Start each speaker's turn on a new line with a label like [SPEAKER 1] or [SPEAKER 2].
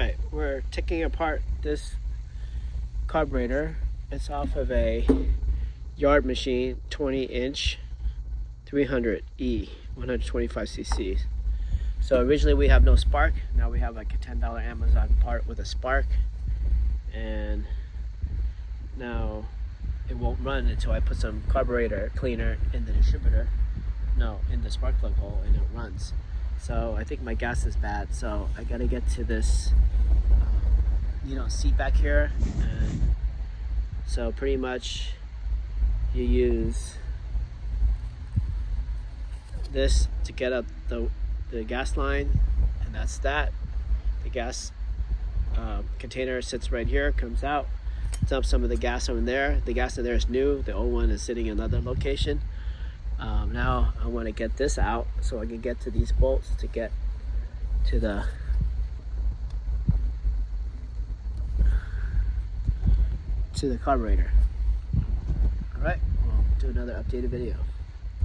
[SPEAKER 1] Alright, we're taking apart this carburetor. It's off of a yard machine, 20-inch 300E, 125 cc. So originally we have no spark. Now we have like a $10 Amazon part with a spark. And now it won't run until I put some carburetor cleaner in the distributor. No, in the spark plug hole, and it runs. So I think my gas is bad, so I gotta get to this seat back here. And so pretty much you use this to get up the gas line, and that's that. The gas container sits right here, comes out, dumps some of the gas over there. The gas in there is new, the old one is sitting in another location. Now I want to get this out so I can get to these bolts to get to the carburetor. Alright, we'll do another updated video.